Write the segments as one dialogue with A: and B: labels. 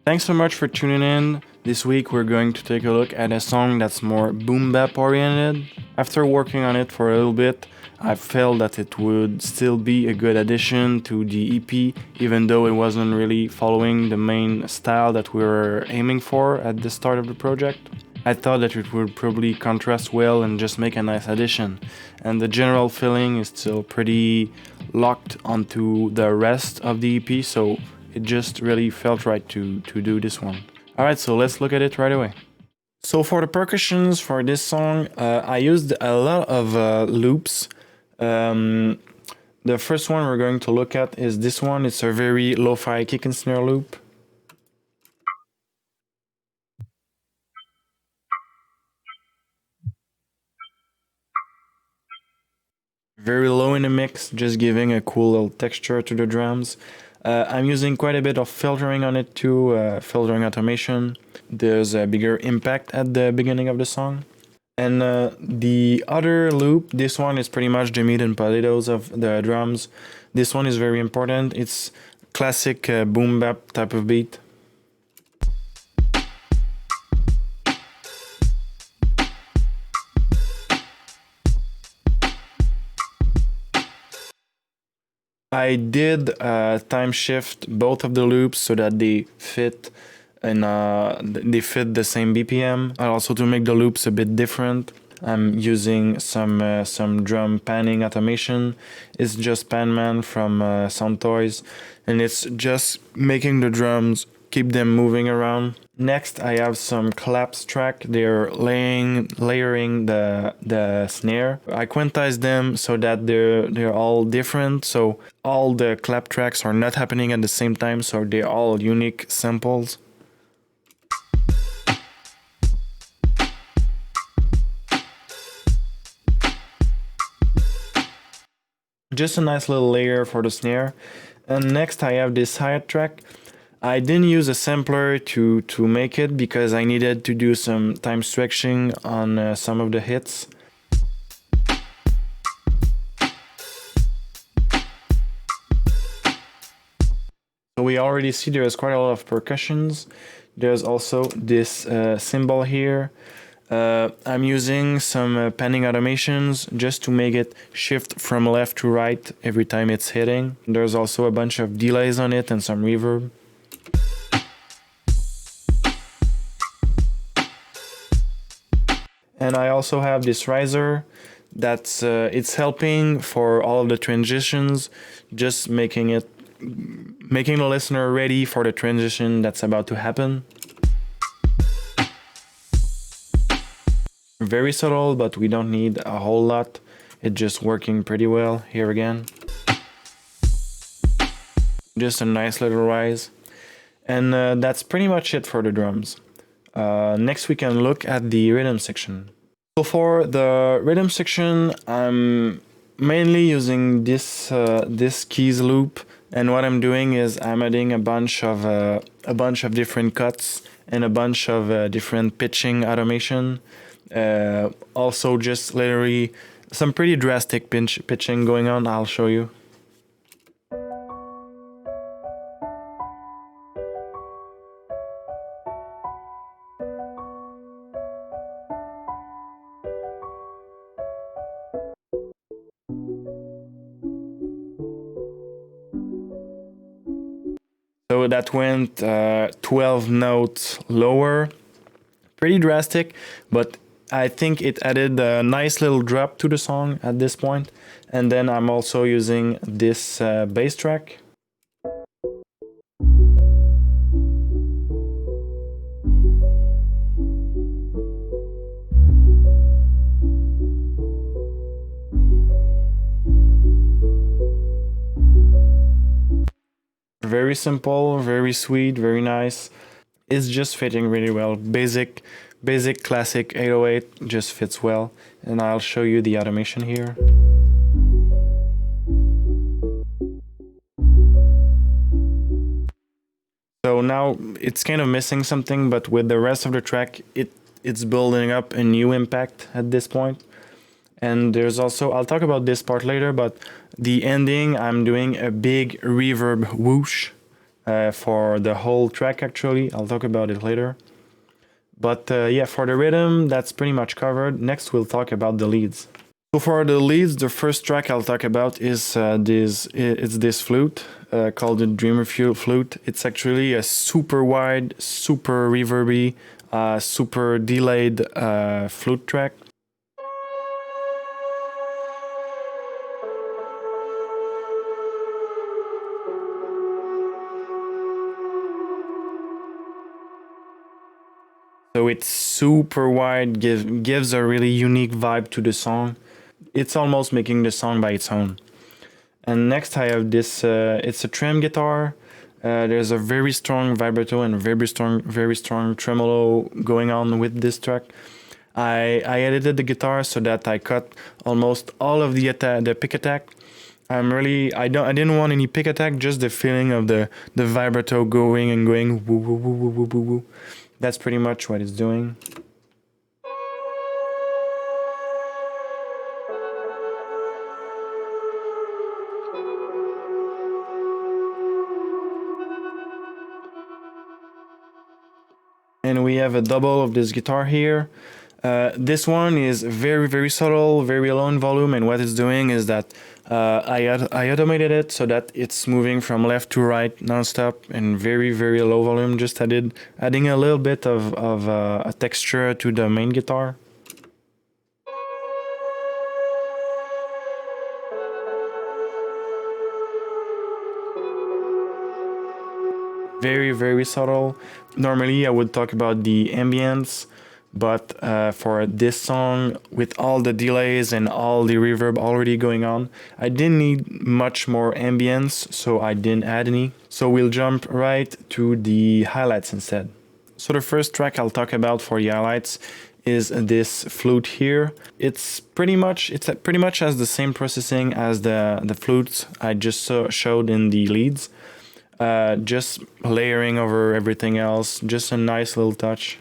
A: Thanks so much for tuning in. This week we're going to take a look at a song that's more boom bap oriented. After working on it for a little bit, I felt that it would still be a good addition to the EP, even though it wasn't really following the main style that we were aiming for at the start of the project. I thought that it would probably contrast well and just make a nice addition. And the general feeling is still pretty locked onto the rest of the EP, so it just really felt right to do this one. Alright, so let's look at it right away. So for the percussions for this song, I used a lot of loops. The first one we're going to look at is this one. It's a very lo-fi kick and snare loop. Very low in the mix, just giving a cool little texture to the drums. I'm using quite a bit of filtering on it too, filtering automation. There's a bigger impact at the beginning of the song. And the other loop, this one is pretty much the meat and potatoes of the drums. This one is very important. It's classic boom bap type of beat. I did time shift both of the loops so that they fit and they fit the same BPM. And also to make the loops a bit different, I'm using some drum panning automation. It's just Panman from Sound Toys, and it's just making the drums keep them moving around. Next, I have some claps track. They're layering the snare. I quantized them so that they're all different. So all the clap tracks are not happening at the same time. So they're all unique samples. Just a nice little layer for the snare. And next, I have this hi-hat track. I didn't use a sampler to make it because I needed to do some time stretching on some of the hits. So we already see there's quite a lot of percussions. There's also this cymbal here. I'm using some panning automations just to make it shift from left to right every time it's hitting. There's also a bunch of delays on it and some reverb. And I also have this riser that's it's helping for all of the transitions, just making the listener ready for the transition that's about to happen. Very subtle, but we don't need a whole lot. It's just working pretty well here again. Just a nice little rise. And that's pretty much it for the drums. Next we can look at the rhythm section. So for the rhythm section, I'm mainly using this keys loop, and what I'm doing is I'm adding a bunch of different cuts and a bunch of different pitching automation. Also just literally some pretty drastic pitching going on. I'll show you. So that went 12 notes lower, pretty drastic, but I think it added a nice little drop to the song at this point. And then I'm also using this bass track. Very simple, very sweet, very nice. It's just fitting really well. Basic classic 808 just fits well. And I'll show you the automation here. So now it's kind of missing something, but with the rest of the track, it's building up a new impact at this point. And there's also, I'll talk about this part later, but the ending, I'm doing a big reverb whoosh. for the whole track actually. I'll talk about it later. But yeah, for the rhythm, that's pretty much covered. Next, we'll talk about the leads. So for the leads, the first track I'll talk about is this flute called the Dreamer flute. It's actually a super wide, super reverby, super delayed flute track. So it's super wide, gives a really unique vibe to the song. It's almost making the song by its own. And next I have this, it's a trem guitar. There's a very strong vibrato and very strong tremolo going on with this track. I edited the guitar so that I cut almost all of the pick attack. I didn't want any pick attack, just the feeling of the vibrato going and going woo woo woo woo woo woo woo. That's pretty much what it's doing. And we have a double of this guitar here. This one is very subtle, very low in volume, and what it's doing is that I automated it so that it's moving from left to right non-stop and very low volume. Just adding a little bit of a texture to the main guitar. Very subtle. Normally I would talk about the ambience, but for this song, with all the delays and all the reverb already going on, I didn't need much more ambience, so I didn't add any. So we'll jump right to the highlights instead. So the first track I'll talk about for the highlights is this flute here. It pretty much has the same processing as the flutes I just showed in the leads. Just layering over everything else, just a nice little touch.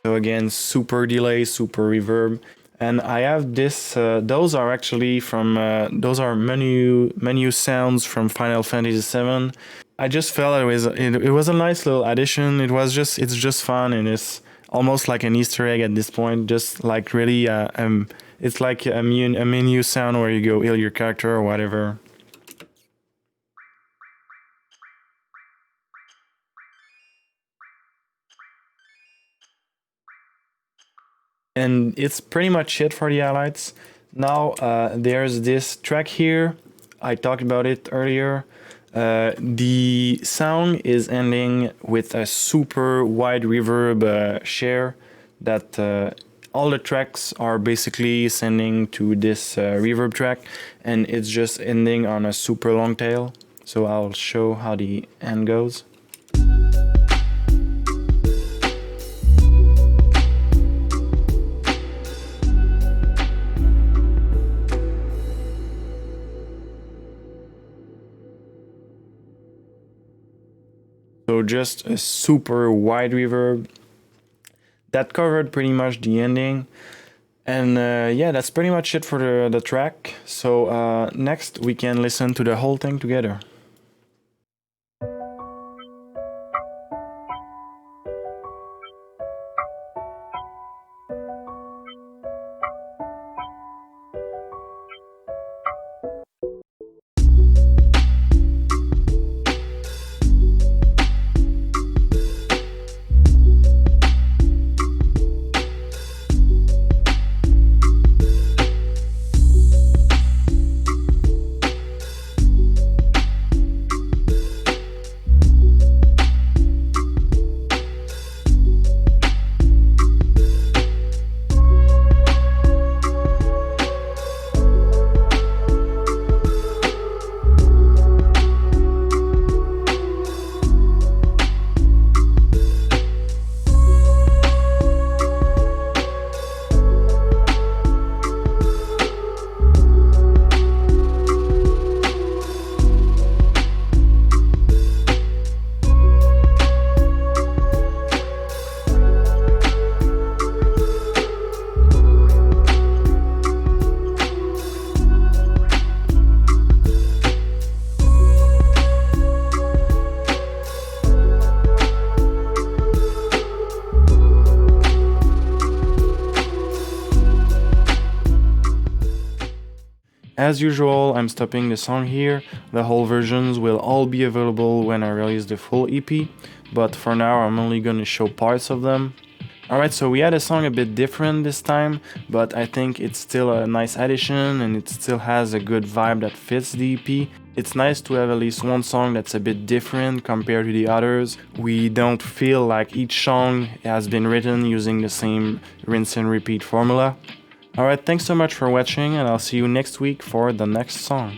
A: So again, super delay, super reverb. And I have this, those are actually from, those are menu sounds from Final Fantasy VII. I just felt it was a nice little addition. It's just fun, and it's almost like an Easter egg at this point, just like really, it's like a menu sound where you go heal your character or whatever. And it's pretty much it for the highlights. Now there's this track here. I talked about it earlier. The sound is ending with a super wide reverb share that all the tracks are basically sending to this reverb track, and it's just ending on a super long tail. So I'll show how the end goes. So just a super wide reverb that covered pretty much the ending. And yeah, that's pretty much it for the track. So next we can listen to the whole thing together. As usual, I'm stopping the song here. The whole versions will all be available when I release the full EP, but for now I'm only gonna show parts of them. Alright, so we had a song a bit different this time, but I think it's still a nice addition and it still has a good vibe that fits the EP. It's nice to have at least one song that's a bit different compared to the others. We don't feel like each song has been written using the same rinse and repeat formula. Alright, thanks so much for watching and I'll see you next week for the next song.